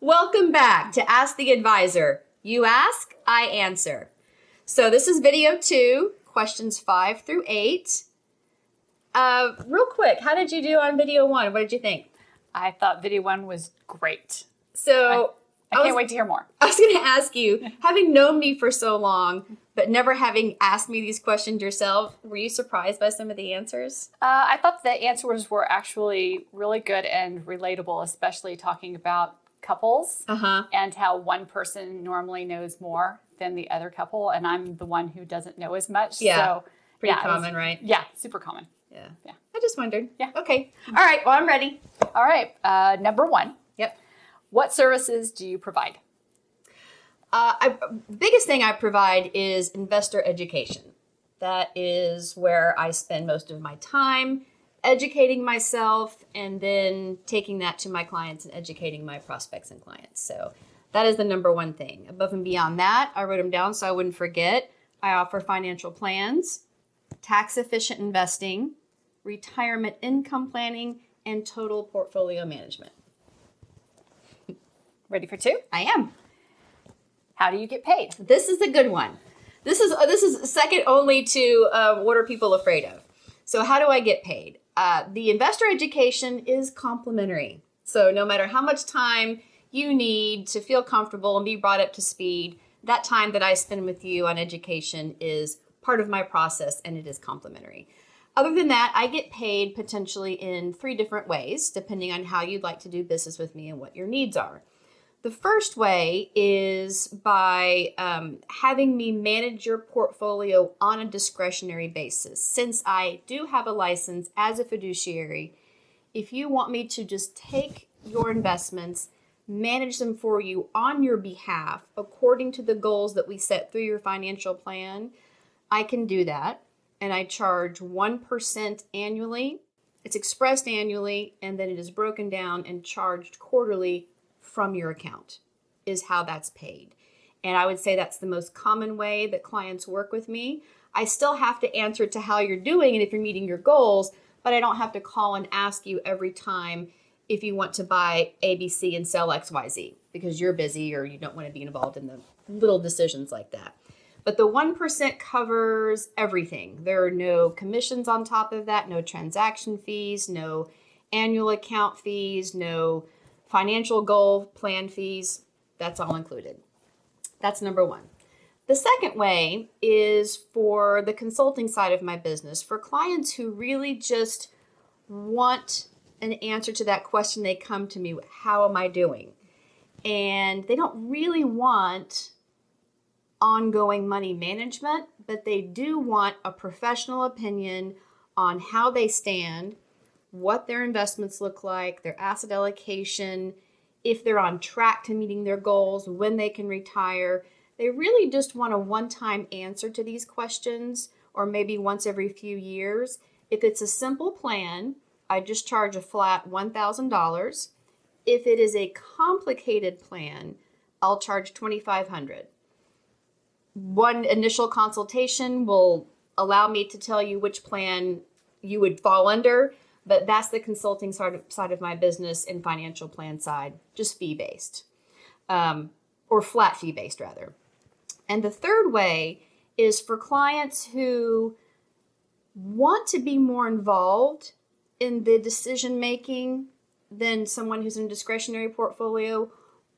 Welcome back to Ask the Advisor. You ask, I answer. So this is video 2, questions 5 through 8. Real quick, how did you do on video 1? What did you think? I thought video 1 was great. So I can't wait to hear more. I was going to ask you, having known me for so long, but never having asked me these questions yourself, were you surprised by some of the answers? I thought the answers were actually really good and relatable, especially talking about couples and how one person normally knows more than the other couple, and I'm the one who doesn't know as much. Yeah, so, pretty common, right? Yeah, super common. Yeah. I just wondered. Yeah. Okay. All right. Well, I'm ready. All right. Number 1. Yep. What services do you provide? Biggest thing I provide is investor education. That is where I spend most of my time educating myself and then taking that to my clients and educating my prospects and clients. So that is the number one thing. Above and beyond that, I wrote them down so I wouldn't forget. I offer financial plans, tax efficient investing, retirement income planning, and total portfolio management. Ready for 2? I am. How do you get paid? This is a good one. This is second only to what are people afraid of. So how do I get paid? The investor education is complimentary. So no matter how much time you need to feel comfortable and be brought up to speed, that time that I spend with you on education is part of my process and it is complimentary. Other than that, I get paid potentially in 3 different ways, depending on how you'd like to do business with me and what your needs are. The first way is by having me manage your portfolio on a discretionary basis. Since I do have a license as a fiduciary, if you want me to just take your investments, manage them for you on your behalf, according to the goals that we set through your financial plan, I can do that. And I charge 1% annually. It's expressed annually, and then it is broken down and charged quarterly from your account is how that's paid. And I would say that's the most common way that clients work with me. I still have to answer to how you're doing and if you're meeting your goals, but I don't have to call and ask you every time if you want to buy ABC and sell XYZ because you're busy or you don't want to be involved in the little decisions like that. But the 1% covers everything. There are no commissions on top of that, no transaction fees, no annual account fees, no financial goal plan fees. That's all included. That's number 1. The second way is for the consulting side of my business. For clients who really just want an answer to that question, they come to me, how am I doing? And they don't really want ongoing money management, but they do want a professional opinion on how they stand, what their investments look like, their asset allocation, if they're on track to meeting their goals, when they can retire. They really just want a one-time answer to these questions, or maybe once every few years. If it's a simple plan, I just charge a flat $1,000. If it is a complicated plan, I'll charge $2,500. One initial consultation will allow me to tell you which plan you would fall under, but that's the consulting side of my business and financial plan side, just fee-based, or flat fee-based rather. And the third way is for clients who want to be more involved in the decision-making than someone who's in a discretionary portfolio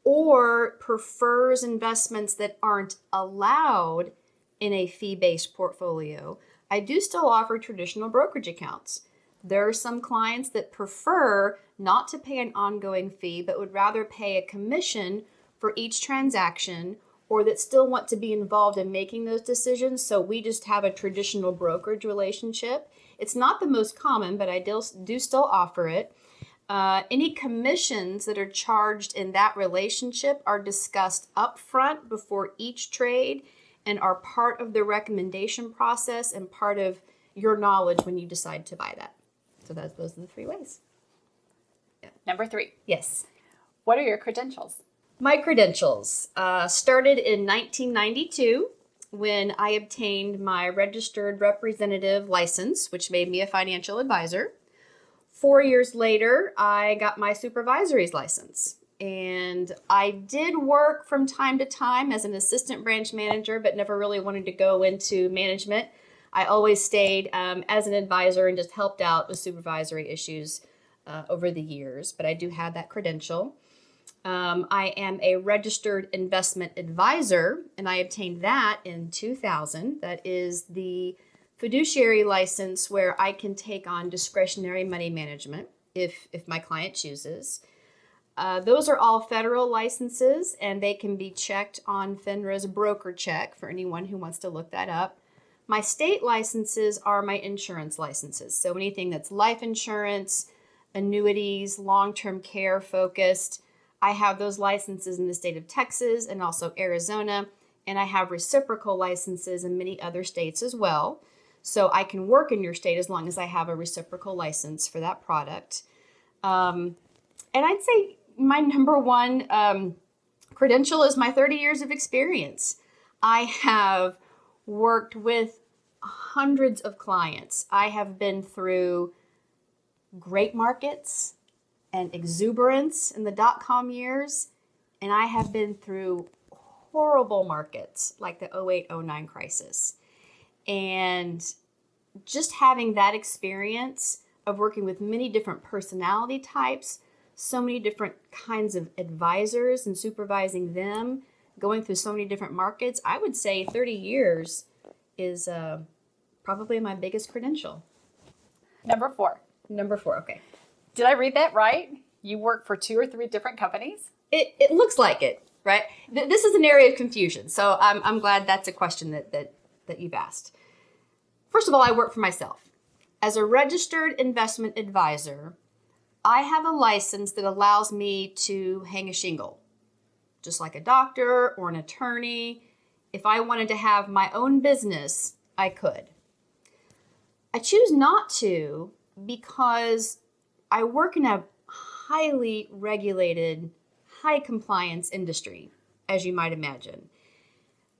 or prefers investments that aren't allowed in a fee-based portfolio. I do still offer traditional brokerage accounts. There are some clients that prefer not to pay an ongoing fee, but would rather pay a commission for each transaction, or that still want to be involved in making those decisions. So we just have a traditional brokerage relationship. It's not the most common, but I do still offer it. Any commissions that are charged in that relationship are discussed upfront before each trade and are part of the recommendation process and part of your knowledge when you decide to buy that. So those are the 3 ways. Yeah. Number 3. Yes. What are your credentials? My credentials started in 1992 when I obtained my registered representative license, which made me a financial advisor. 4 years later, I got my supervisory's license. And I did work from time to time as an assistant branch manager, but never really wanted to go into management. I always stayed as an advisor and just helped out with supervisory issues over the years, but I do have that credential. I am a registered investment advisor, and I obtained that in 2000. That is the fiduciary license where I can take on discretionary money management if my client chooses. Those are all federal licenses, and they can be checked on FINRA's broker check for anyone who wants to look that up. My state licenses are my insurance licenses. So anything that's life insurance, annuities, long-term care focused. I have those licenses in the state of Texas and also Arizona, and I have reciprocal licenses in many other states as well. So I can work in your state as long as I have a reciprocal license for that product. And I'd say my number one credential is my 30 years of experience. I have worked with hundreds of clients. I have been through great markets and exuberance in the dot-com years, and I have been through horrible markets like the 08-09 crisis. And just having that experience of working with many different personality types, so many different kinds of advisors and supervising them, going through so many different markets, I would say 30 years is probably my biggest credential. Number 4. Number 4, okay. Did I read that right? You work for 2 or 3 different companies? It looks like it, right? This is an area of confusion, so I'm glad that's a question that you've asked. First of all, I work for myself. As a registered investment advisor, I have a license that allows me to hang a shingle, just like a doctor or an attorney. If I wanted to have my own business, I could. I choose not to because I work in a highly regulated, high compliance industry, as you might imagine.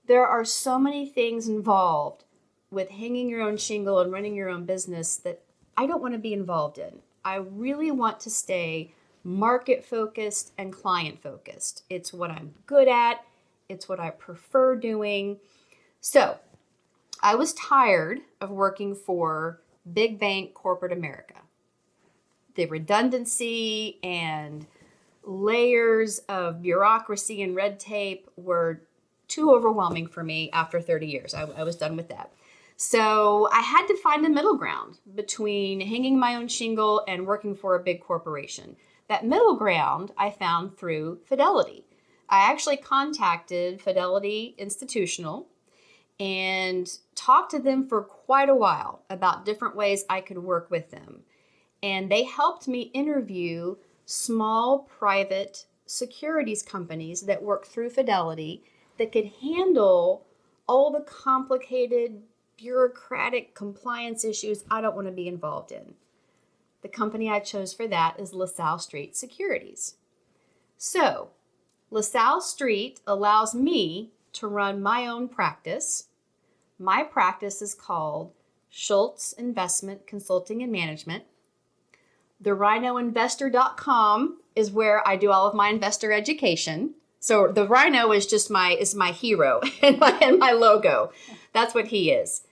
There are so many things involved with hanging your own shingle and running your own business that I don't want to be involved in. I really want to stay market focused and client focused. It's what I'm good at. It's what I prefer doing. So I was tired of working for big bank corporate America. The redundancy and layers of bureaucracy and red tape were too overwhelming for me after 30 years. I was done with that. So I had to find a middle ground between hanging my own shingle and working for a big corporation. That middle ground I found through Fidelity. I actually contacted Fidelity Institutional and talked to them for quite a while about different ways I could work with them. And they helped me interview small private securities companies that work through Fidelity that could handle all the complicated bureaucratic compliance issues I don't want to be involved in. The company I chose for that is LaSalle Street Securities. So, LaSalle Street allows me to run my own practice. My practice is called Schulz Investment Consulting and Management. TheRhinoInvestor.com is where I do all of my investor education. So the Rhino is just my hero and my logo. That's what he is.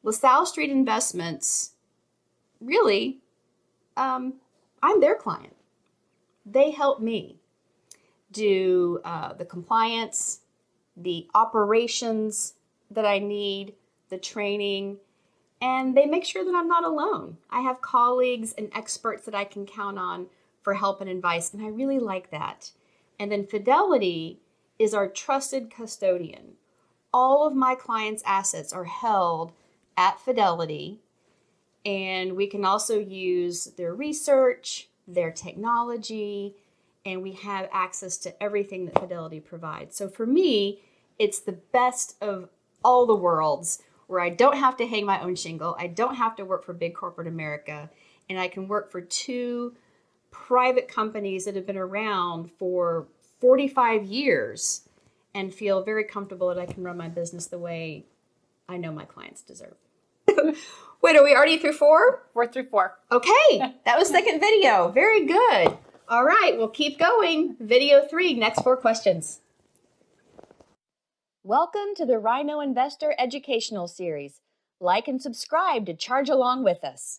LaSalle Street Investments, really, I'm their client. They help me do the compliance, the operations that I need, the training, and they make sure that I'm not alone. I have colleagues and experts that I can count on for help and advice, and I really like that. And then Fidelity is our trusted custodian. All of my clients' assets are held at Fidelity, and we can also use their research, their technology, and we have access to everything that Fidelity provides. So for me, it's the best of all the worlds where I don't have to hang my own shingle, I don't have to work for big corporate America, and I can work for 2 private companies that have been around for 45 years and feel very comfortable that I can run my business the way I know my clients deserve. Wait, are we already through 4? We're through 4. Okay, that was second video. Very good. All right, well, keep going. Video 3, next 4 questions. Welcome to the Rhino Investor Educational Series. Like and subscribe to charge along with us.